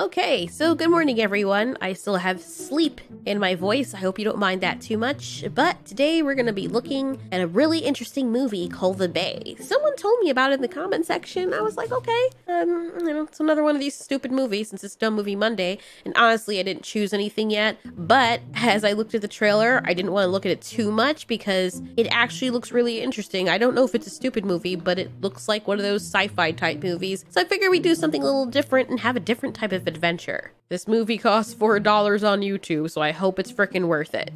Okay, so good morning everyone. I still have sleep in my voice. I hope you don't mind that too much. But today we're going to be looking at a really interesting movie called The Bay. Someone told me about it in the comment section. I was like, okay, it's another one of these stupid movies since it's Dumb Movie Monday. And honestly, I didn't choose anything yet. But as I looked at the trailer, I didn't want to look at it too much because it actually looks really interesting. I don't know if it's a stupid movie, but it looks like one of those sci-fi type movies. So I figured we'd do something a little different and have a different type of adventure. This movie costs $4 on YouTube, so I hope it's freaking worth it.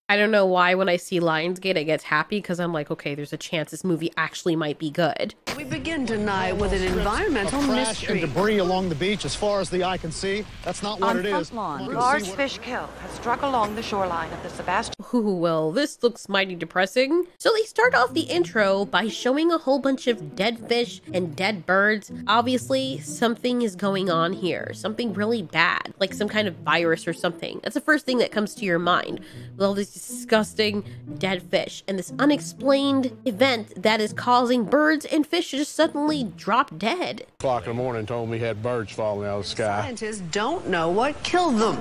I don't know why when I see Lionsgate I get happy because I'm like, okay, there's a chance this movie actually might be good. We begin tonight with an environmental mystery. And debris along the beach as far as the eye can see. That's not what it is. On front lawn, large fish kill has struck along the shoreline of the Sebastian. Ooh, well, this looks mighty depressing. So they start off the intro by showing a whole bunch of dead fish and dead birds. Obviously, something is going on here. Something really bad, like some kind of virus or something. That's the first thing that comes to your mind. With all these disgusting dead fish and this unexplained event that is causing birds and fish to just suddenly drop dead. 2:00 in the morning told me he had birds falling out of the sky. Scientists don't know what killed them.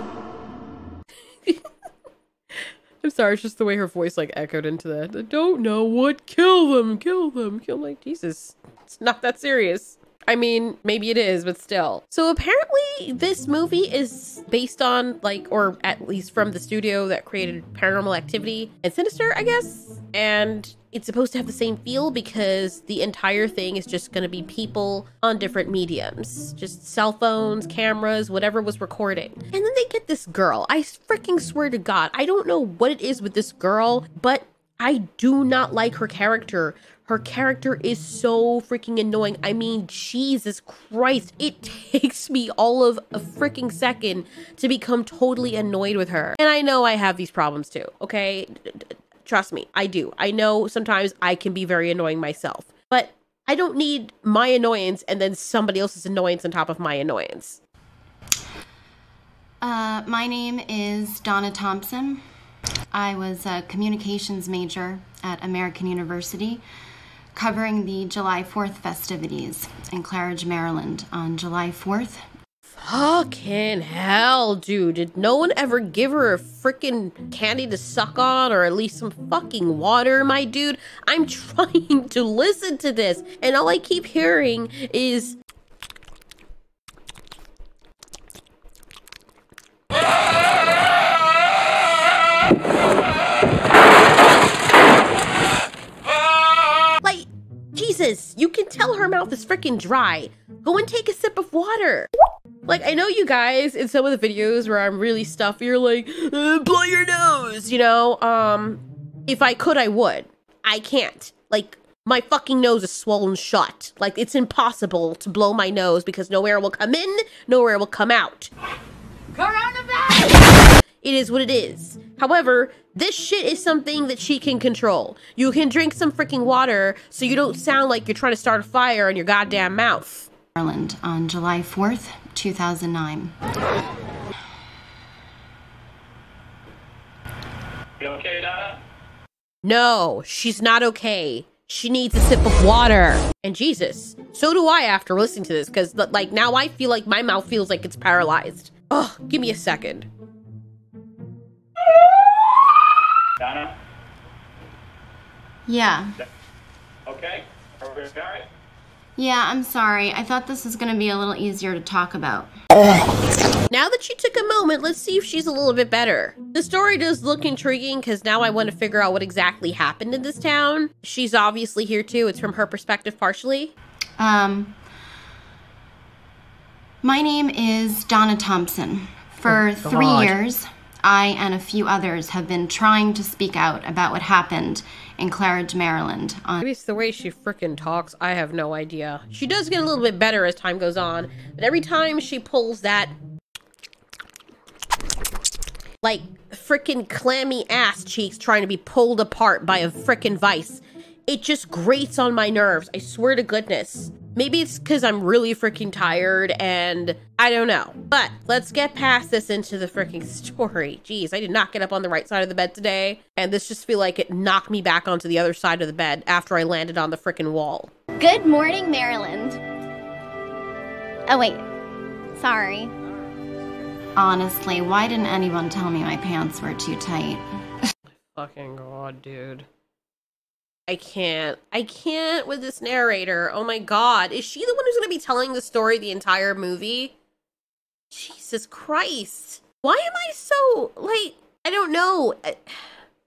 I'm sorry, it's just the way her voice like echoed into that. I don't know what kill them. I'm like, Jesus, it's not that serious. I mean, maybe it is, but still. So apparently this movie is based on or at least from the studio that created Paranormal Activity and Sinister, I guess. And it's supposed to have the same feel because the entire thing is just going to be people on different mediums, just cell phones, cameras, whatever was recording. And then they get this girl. I freaking swear to God, I don't know what it is with this girl, but I do not like her character. Her character is so freaking annoying. I mean, Jesus Christ, it takes me all of a freaking second to become totally annoyed with her. And I know I have these problems too, okay? Trust me, I do. I know sometimes I can be very annoying myself, but I don't need my annoyance and then somebody else's annoyance on top of my annoyance. My name is Donna Thompson. I was a communications major at American University, covering the July 4th festivities in Claridge, Maryland on July 4th. Fucking hell, dude. Did no one ever give her a freaking candy to suck on or at least some fucking water, my dude? I'm trying to listen to this and all I keep hearing is... Jesus, you can tell her mouth is freaking dry. Go and take a sip of water. Like, I know you guys in some of the videos where I'm really stuffy, you're like, blow your nose, you know? If I could, I would. I can't. Like, my fucking nose is swollen shut. Like, it's impossible to blow my nose because no air will come in, no air will come out. Coronavirus! It is what it is. However, this shit is something that she can control. You can drink some freaking water so you don't sound like you're trying to start a fire in your goddamn mouth. Maryland on July 4th, 2009. You okay, Donna? No, she's not okay. She needs a sip of water. And Jesus, so do I after listening to this, because like now I feel like my mouth feels like it's paralyzed. Oh, give me a second. Donna? Yeah. Okay? Are we all right? Yeah, I'm sorry. I thought this was going to be a little easier to talk about. Now that she took a moment, let's see if she's a little bit better. The story does look intriguing because now I want to figure out what exactly happened in this town. She's obviously here too. It's from her perspective partially. My name is Donna Thompson. For 3 years, I and a few others have been trying to speak out about what happened in Claridge, Maryland. Maybe it's the way she frickin' talks. I have no idea. She does get a little bit better as time goes on, but every time she pulls that like frickin' clammy ass cheeks trying to be pulled apart by a frickin' vice, it just grates on my nerves. I swear to goodness. Maybe it's because I'm really freaking tired and I don't know. But let's get past this into the freaking story. Jeez, I did not get up on the right side of the bed today. And this just feel like it knocked me back onto the other side of the bed after I landed on the freaking wall. Good morning, Maryland. Oh, wait. Sorry. Honestly, why didn't anyone tell me my pants were too tight? Fucking God, dude. I can't with this narrator. Oh my God. Is she the one who's going to be telling the story the entire movie? Jesus Christ. Why am I so, like, I don't know.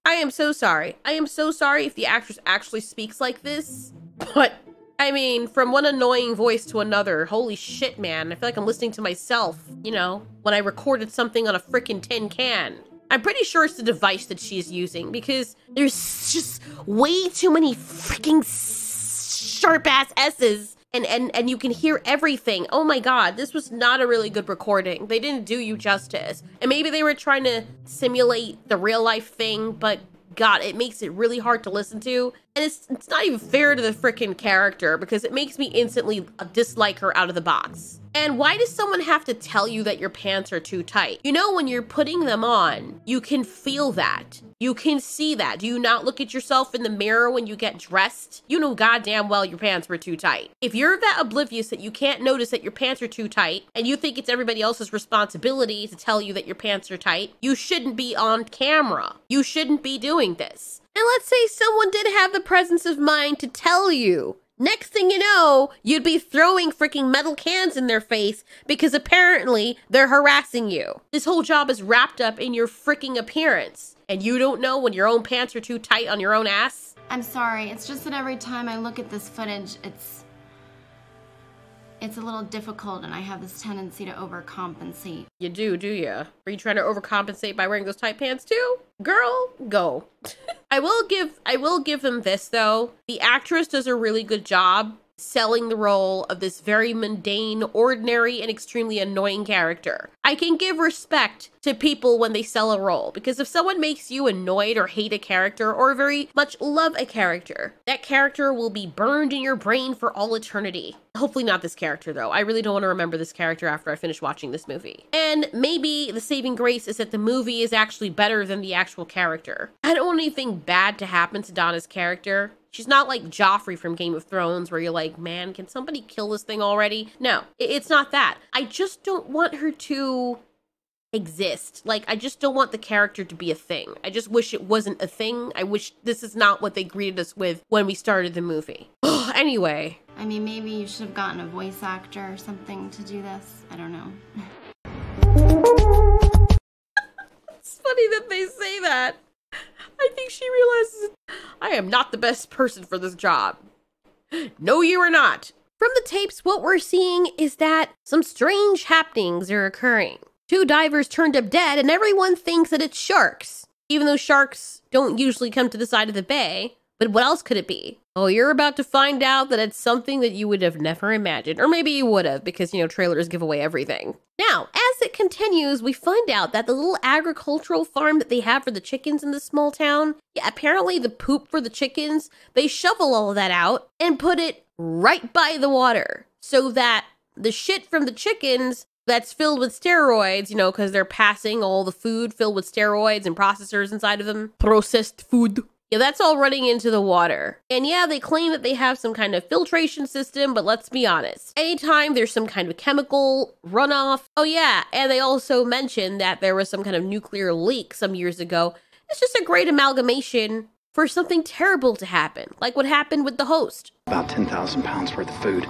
I am so sorry. I am so sorry if the actress actually speaks like this. But, I mean, from one annoying voice to another, holy shit, man. I feel like I'm listening to myself, you know, when I recorded something on a freaking tin can. I'm pretty sure it's the device that she's using because there's just way too many freaking sharp-ass S's and you can hear everything. Oh my God, this was not a really good recording. They didn't do you justice. And maybe they were trying to simulate the real-life thing, but God, it makes it really hard to listen to. And it's not even fair to the freaking character because it makes me instantly dislike her out of the box. And why does someone have to tell you that your pants are too tight? You know, when you're putting them on, you can feel that. You can see that. Do you not look at yourself in the mirror when you get dressed? You know goddamn well your pants were too tight. If you're that oblivious that you can't notice that your pants are too tight and you think it's everybody else's responsibility to tell you that your pants are tight, you shouldn't be on camera. You shouldn't be doing this. And let's say someone did have the presence of mind to tell you. Next thing you know, you'd be throwing freaking metal cans in their face because apparently they're harassing you. This whole job is wrapped up in your freaking appearance. And you don't know when your own pants are too tight on your own ass? I'm sorry, it's just that every time I look at this footage, it's a little difficult and I have this tendency to overcompensate. You do you? Are you trying to overcompensate by wearing those tight pants too? Girl, go. I will give them this though. The actress does a really good job selling the role of this very mundane, ordinary, and extremely annoying character. I can give respect to people when they sell a role, because if someone makes you annoyed or hate a character or very much love a character, that character will be burned in your brain for all eternity. Hopefully not this character though. I really don't want to remember this character after I finish watching this movie. And maybe the saving grace is that the movie is actually better than the actual character. I don't want anything bad to happen to Donna's character. She's not like Joffrey from Game of Thrones where you're like, man, can somebody kill this thing already? No, it's not that. I just don't want her to exist. Like, I just don't want the character to be a thing. I just wish it wasn't a thing. I wish this is not what they greeted us with when we started the movie. Anyway. I mean, maybe you should have gotten a voice actor or something to do this. I don't know. It's funny that they say that. I think she realizes I am not the best person for this job. No, you are not. From the tapes, what we're seeing is that some strange happenings are occurring. 2 divers turned up dead and everyone thinks that it's sharks. Even though sharks don't usually come to the side of the bay. But what else could it be? Oh, you're about to find out that it's something that you would have never imagined. Or maybe you would have, because, you know, trailers give away everything. Now, as it continues, we find out that the little agricultural farm that they have for the chickens in this small town, yeah, apparently the poop for the chickens, they shovel all of that out and put it right by the water. So that the shit from the chickens that's filled with steroids, you know, because they're passing all the food filled with steroids and processors inside of them, processed food. Yeah, that's all running into the water. And yeah, they claim that they have some kind of filtration system, but let's be honest. Anytime there's some kind of chemical runoff, oh yeah, and they also mentioned that there was some kind of nuclear leak some years ago. It's just a great amalgamation for something terrible to happen, like what happened with the host. About 10,000 pounds worth of food.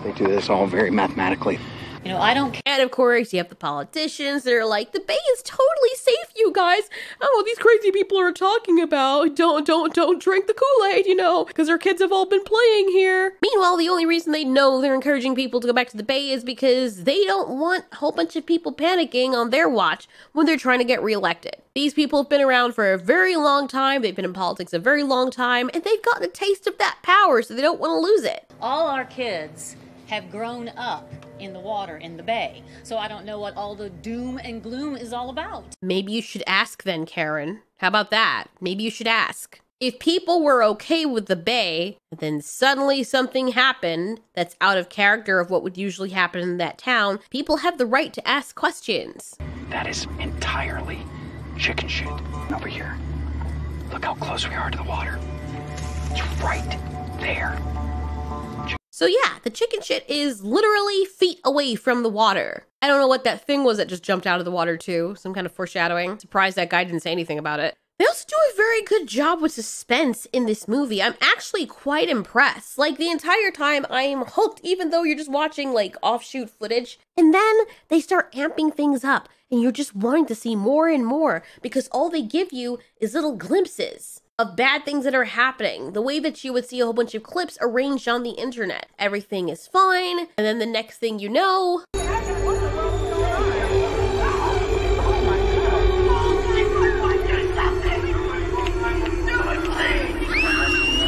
They do this all very mathematically. You know, I don't care. And of course, you have the politicians that are like, the bay is totally safe, you guys. Oh, these crazy people are talking about don't drink the Kool-Aid, you know, because their kids have all been playing here. Meanwhile, the only reason they know they're encouraging people to go back to the bay is because they don't want a whole bunch of people panicking on their watch when they're trying to get reelected. These people have been around for a very long time. They've been in politics a very long time, and they've gotten a taste of that power, so they don't want to lose it. All our kids have grown up in the water in the bay, so I don't know what all the doom and gloom is all about. Maybe you should ask then, Karen. How about that? Maybe you should ask. If people were okay with the bay, then suddenly something happened that's out of character of what would usually happen in that town, people have the right to ask questions. That is entirely chicken shit. Over here. Look how close we are to the water. It's right there. So yeah, the chicken shit is literally feet away from the water. I don't know what that thing was that just jumped out of the water too. Some kind of foreshadowing. Surprised that guy didn't say anything about it. They also do a very good job with suspense in this movie. I'm actually quite impressed. Like, the entire time I'm hooked, even though you're just watching like offshoot footage. And then they start amping things up and you're just wanting to see more and more because all they give you is little glimpses of bad things that are happening. The way that you would see a whole bunch of clips arranged on the internet. Everything is fine. And then the next thing you know,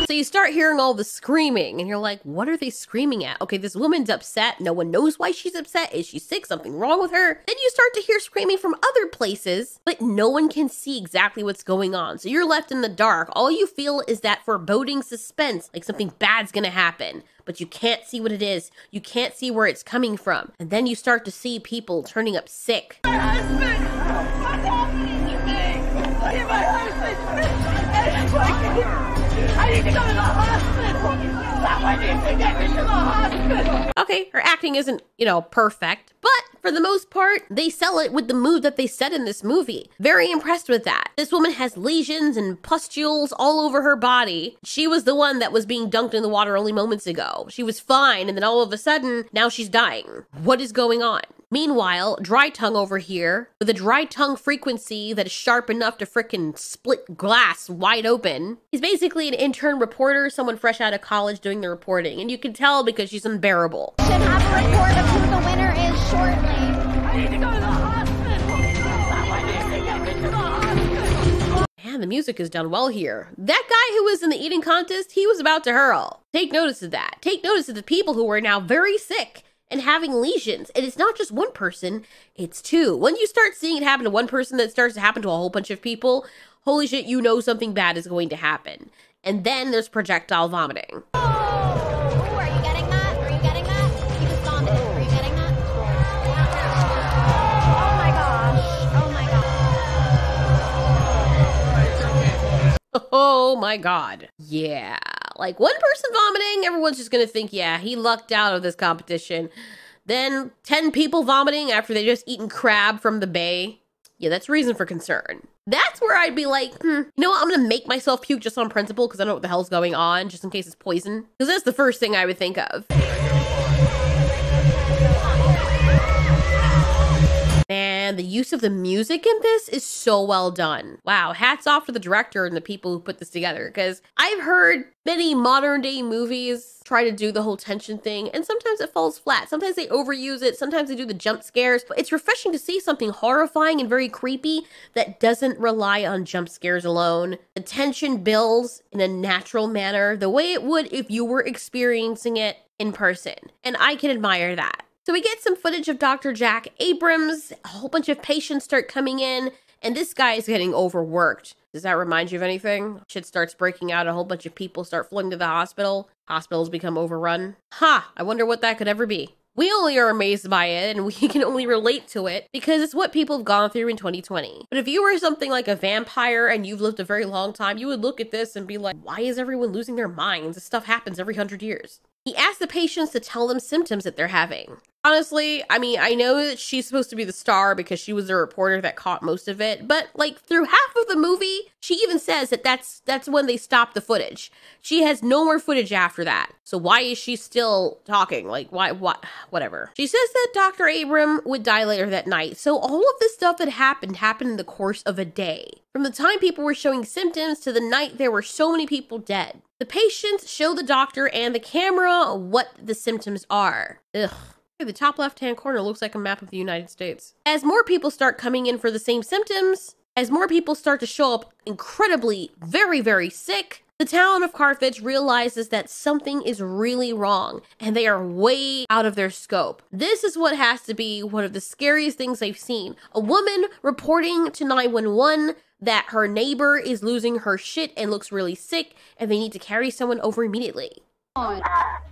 so you start hearing all the screaming and you're like, what are they screaming at? Okay, this woman's upset. No one knows why she's upset. Is she sick? Something wrong with her? Then you start to hear screaming from other places, but no one can see exactly what's going on. So you're left in the dark. All you feel is that foreboding suspense, like something bad's gonna happen, but you can't see what it is. You can't see where it's coming from. And then you start to see people turning up sick. My husband! What's happening to me? Look at my husband! I need to go to the hospital! Someone needs to get me to the hospital! Okay, her acting isn't, perfect, but for the most part, they sell it with the mood that they set in this movie. Very impressed with that. This woman has lesions and pustules all over her body. She was the one that was being dunked in the water only moments ago. She was fine, and then all of a sudden, now she's dying. What is going on? Meanwhile, Dry Tongue over here, with a dry tongue frequency that is sharp enough to frickin' split glass wide open. He's basically an intern reporter, someone fresh out of college doing the reporting, and you can tell because she's unbearable. Should have a report of who the winner is shortly. I need to go to the hospital! Someone needs to get me to the hospital! Man, the music is done well here. That guy who was in the eating contest, he was about to hurl. Take notice of that. Take notice of the people who are now very sick and having lesions. And it's not just one person, it's two. When you start seeing it happen to one person, that starts to happen to a whole bunch of people, holy shit, you know something bad is going to happen. And then there's projectile vomiting. Oh, are you getting that? Are you getting that? He just vomited. Are you getting that? Oh my gosh. Oh my god. Oh my god. Yeah. Like, one person vomiting, everyone's just gonna think, yeah, he lucked out of this competition. Then 10 people vomiting after they just eaten crab from the bay. Yeah, that's reason for concern. That's where I'd be like, you know what, I'm gonna make myself puke just on principle because I don't know what the hell's going on, just in case it's poison. Because that's the first thing I would think of. Man, the use of the music in this is so well done. Wow, hats off to the director and the people who put this together, because I've heard many modern day movies try to do the whole tension thing, and sometimes it falls flat. Sometimes they overuse it, sometimes they do the jump scares, but it's refreshing to see something horrifying and very creepy that doesn't rely on jump scares alone. The tension builds in a natural manner, the way it would if you were experiencing it in person, and I can admire that. So we get some footage of Dr. Jack Abrams, a whole bunch of patients start coming in, and this guy is getting overworked. Does that remind you of anything? Shit starts breaking out, a whole bunch of people start flooding to the hospital. Hospitals become overrun. I wonder what that could ever be. We only are amazed by it, and we can only relate to it because it's what people have gone through in 2020. But if you were something like a vampire and you've lived a very long time, you would look at this and be like, why is everyone losing their minds? This stuff happens every 100 years. He asked the patients to tell them symptoms that they're having. Honestly, I mean, I know that she's supposed to be the star because she was the reporter that caught most of it, but like through half of the movie, she even says that that's when they stopped the footage. She has no more footage after that. So why is she still talking? Like, why, whatever. She says that Dr. Abram would die later that night. So all of this stuff that happened in the course of a day. From the time people were showing symptoms to the night there were so many people dead. The patients show the doctor and the camera what the symptoms are. Ugh. The top left-hand corner looks like a map of the United States. As more people start coming in for the same symptoms, as more people start to show up incredibly, very, very sick, the town of Carthage realizes that something is really wrong and they are way out of their scope. This is what has to be one of the scariest things I've seen. A woman reporting to 911 that her neighbor is losing her shit and looks really sick and they need to carry someone over immediately. Oh my god!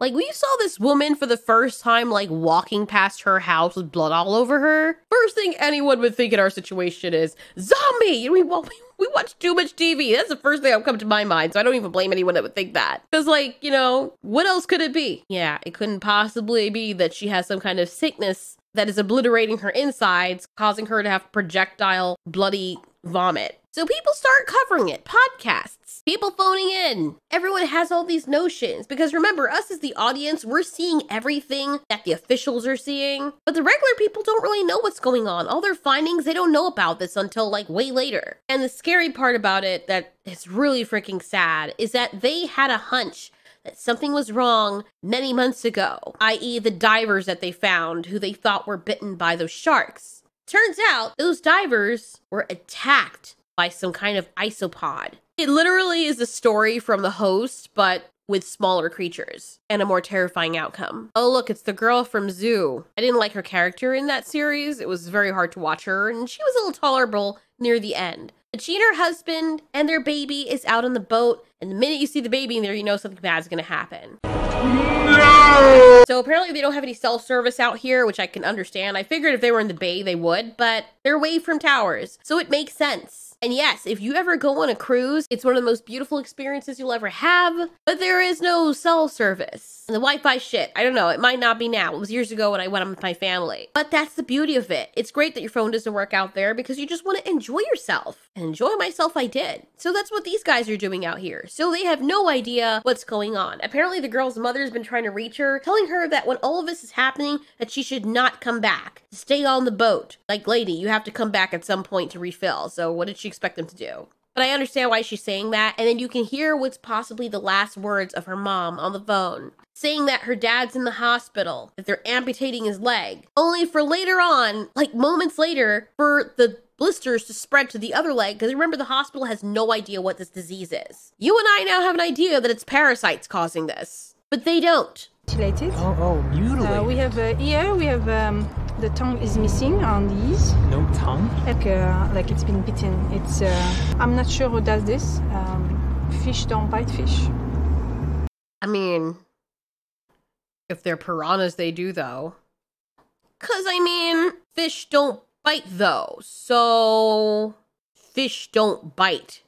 Like, we saw this woman for the first time, like, walking past her house with blood all over her. First thing anyone would think in our situation is, zombie! We watch too much TV. That's the first thing that would come to my mind, so I don't even blame anyone that would think that. Because, like, you know, what else could it be? Yeah, it couldn't possibly be that she has some kind of sickness that is obliterating her insides, causing her to have projectile bloody vomit. So people start covering it. Podcasts, people phoning in. Everyone has all these notions. Because remember, us as the audience, we're seeing everything that the officials are seeing. But the regular people don't really know what's going on. All their findings, they don't know about this until like way later. And the scary part about it that is really freaking sad is that they had a hunch that something was wrong many months ago, i.e. the divers that they found who they thought were bitten by those sharks. Turns out those divers were attacked by some kind of isopod. It literally is a story from the host, but with smaller creatures and a more terrifying outcome. Oh, look, it's the girl from Zoo. I didn't like her character in that series. It was very hard to watch her, and she was a little tolerable near the end. But she and her husband and their baby is out on the boat, and the minute you see the baby in there, you know something bad's gonna happen. No! So apparently they don't have any self-service out here, which I can understand. I figured if they were in the bay, they would, but they're away from towers, so it makes sense. And yes, if you ever go on a cruise, it's one of the most beautiful experiences you'll ever have, but there is no cell service. And the Wi-Fi shit, I don't know, it might not be now. It was years ago when I went on with my family. But that's the beauty of it. It's great that your phone doesn't work out there because you just want to enjoy yourself. And enjoy myself I did. So that's what these guys are doing out here. So they have no idea what's going on. Apparently the girl's mother's been trying to reach her, telling her that when all of this is happening, that she should not come back. Stay on the boat. Like, lady, you have to come back at some point to refill. So what did she expect them to do? But I understand why she's saying that, and then you can hear what's possibly the last words of her mom on the phone, saying that her dad's in the hospital, that they're amputating his leg, only for later on, like moments later, for the blisters to spread to the other leg, because remember the hospital has no idea what this disease is. You and I now have an idea that it's parasites causing this, but they don't. Mutilated. Oh, mutilated. We have here, we have the tongue is missing on these. No tongue? Like it's been bitten. It's, I'm not sure who does this. Fish don't bite fish. I mean, if they're piranhas, they do though. Cause I mean, fish don't bite though. So, fish don't bite.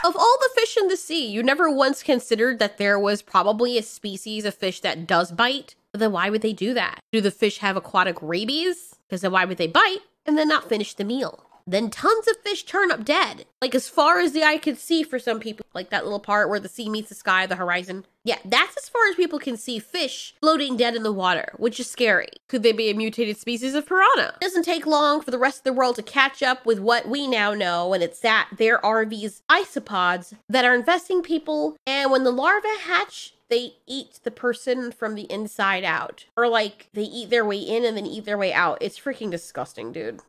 Of all the fish in the sea, you never once considered that there was probably a species of fish that does bite? But then why would they do that? Do the fish have aquatic rabies? Because then why would they bite and then not finish the meal? Then tons of fish turn up dead. Like as far as the eye could see for some people. Like that little part where the sea meets the sky, the horizon. Yeah, that's as far as people can see fish floating dead in the water, which is scary. Could they be a mutated species of piranha? It doesn't take long for the rest of the world to catch up with what we now know, and it's that there are these isopods that are infesting people, and when the larvae hatch, they eat the person from the inside out. Or like, they eat their way in and then eat their way out. It's freaking disgusting, dude.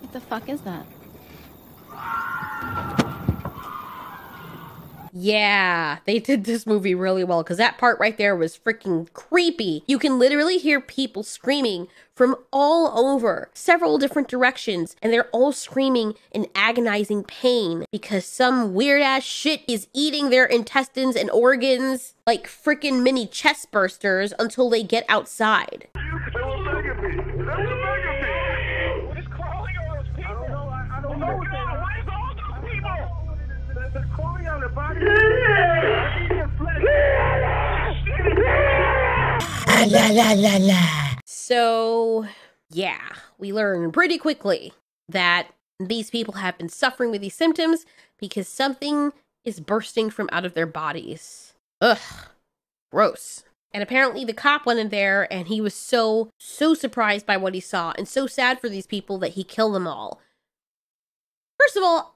What the fuck is that? Yeah, they did this movie really well because that part right there was freaking creepy. You can literally hear people screaming from all over, several different directions, and they're all screaming in agonizing pain because some weird ass shit is eating their intestines and organs like freaking mini chest bursters until they get outside. So, yeah, we learn pretty quickly that these people have been suffering with these symptoms because something is bursting from out of their bodies. Ugh, gross. And apparently the cop went in there and he was so surprised by what he saw and so sad for these people that he killed them all. First of all,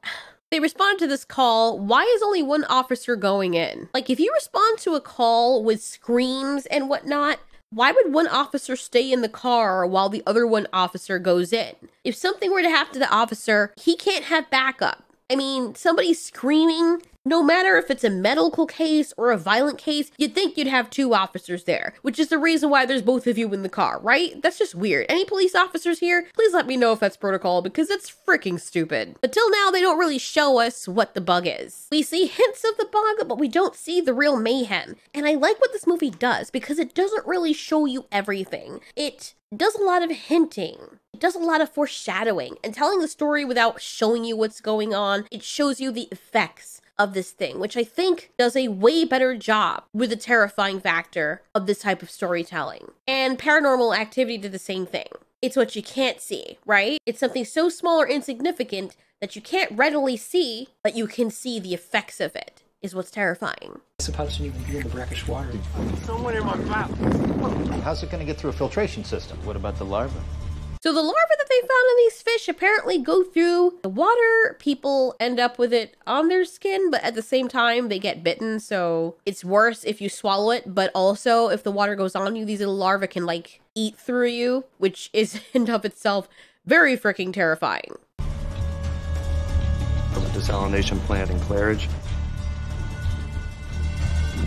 they respond to this call. Why is only one officer going in? Like, if you respond to a call with screams and whatnot, why would one officer stay in the car while the other one officer goes in? If something were to happen to the officer, he can't have backup. I mean, somebody screaming No matter if it's a medical case or a violent case, you'd think you'd have 2 officers there, which is the reason why there's both of you in the car, right? That's just weird. Any police officers here? Please let me know if that's protocol, because it's freaking stupid. Until now, they don't really show us what the bug is. We see hints of the bug, but we don't see the real mayhem. And I like what this movie does, because it doesn't really show you everything. It does a lot of hinting. It does a lot of foreshadowing and telling the story without showing you what's going on. It shows you the effects of this thing, which I think does a way better job with the terrifying factor of this type of storytelling. And Paranormal Activity did the same thing. It's what you can't see, right? It's something so small or insignificant that you can't readily see, but you can see the effects of it, is what's terrifying. Supposed to even be in the brackish water. Someone in my mouth. How's it going to get through a filtration system? What about the larvae? So the larvae that they found in these fish apparently go through the water. People end up with it on their skin, but at the same time, they get bitten. So it's worse if you swallow it. But also, if the water goes on you, these little larvae can like eat through you, which is in of itself very freaking terrifying. From a desalination plant in Claridge.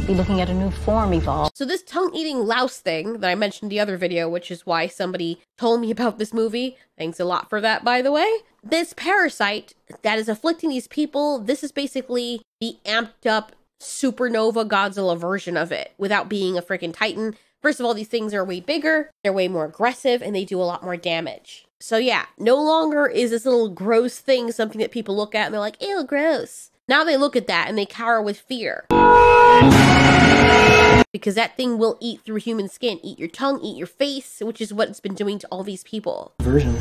Be looking at a new form evolve. So this tongue-eating louse thing that I mentioned in the other video, which is why somebody told me about this movie, thanks a lot for that, by the way. This parasite that is afflicting these people, this is basically the amped up supernova Godzilla version of it, without being a freaking Titan. First of all, these things are way bigger, they're way more aggressive, and they do a lot more damage. So yeah, no longer is this little gross thing something that people look at and they're like, ew, gross. Now they look at that and they cower with fear. Because that thing will eat through human skin, eat your tongue, eat your face, which is what it's been doing to all these people. Version.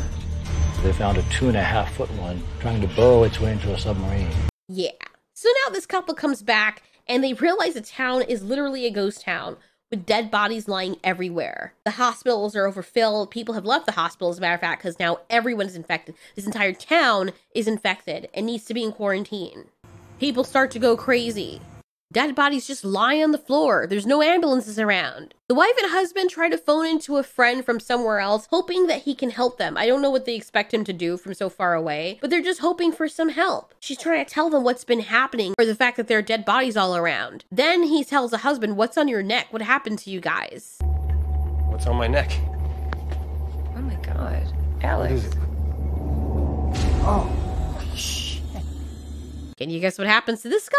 They found a 2.5-foot one trying to burrow its way into a submarine. Yeah. So now this couple comes back and they realize the town is literally a ghost town with dead bodies lying everywhere. The hospitals are overfilled. People have left the hospital, as a matter of fact, because now everyone's infected. This entire town is infected and needs to be in quarantine. People start to go crazy. Dead bodies just lie on the floor. There's no ambulances around. The wife and husband try to phone into a friend from somewhere else, hoping that he can help them. I don't know what they expect him to do from so far away, but they're just hoping for some help. She's trying to tell them what's been happening, or the fact that there are dead bodies all around. Then he tells the husband, what's on your neck? What happened to you guys? What's on my neck? Oh my God. Alex. What is it? Oh. Can you guess what happens to this guy?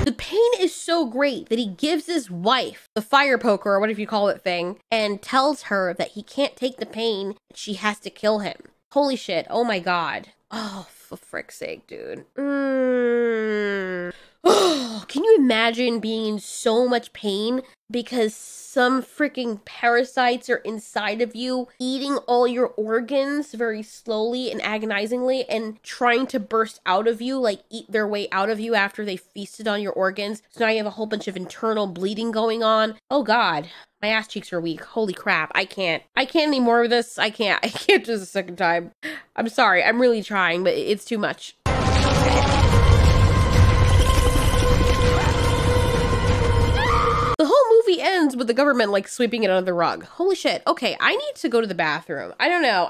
The pain is so great that he gives his wife the fire poker, or whatever you call it thing, and tells her that he can't take the pain, she has to kill him. Holy shit. Oh my God. Oh, for frick's sake, dude. Oh, can you imagine being in so much pain because some freaking parasites are inside of you, eating all your organs very slowly and agonizingly and trying to burst out of you, like eat their way out of you after they feasted on your organs? So now you have a whole bunch of internal bleeding going on. Oh God, my ass cheeks are weak. Holy crap, I can't any more of this. I can't do this a second time. I'm sorry, I'm really trying, but it's too much. The whole movie ends with the government like sweeping it under the rug. Holy shit. Okay, I need to go to the bathroom. I don't know.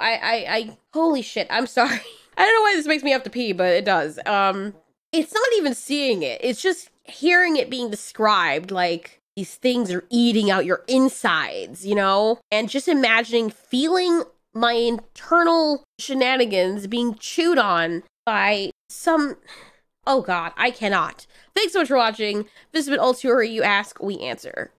Holy shit. I'm sorry. I don't know why this makes me have to pee, but it does. It's not even seeing it. It's just hearing it being described like these things are eating out your insides, you know? And just imagining feeling my internal shenanigans being chewed on by some... Oh God, I cannot. Thanks so much for watching. This has been Ulterior. You ask, we answer.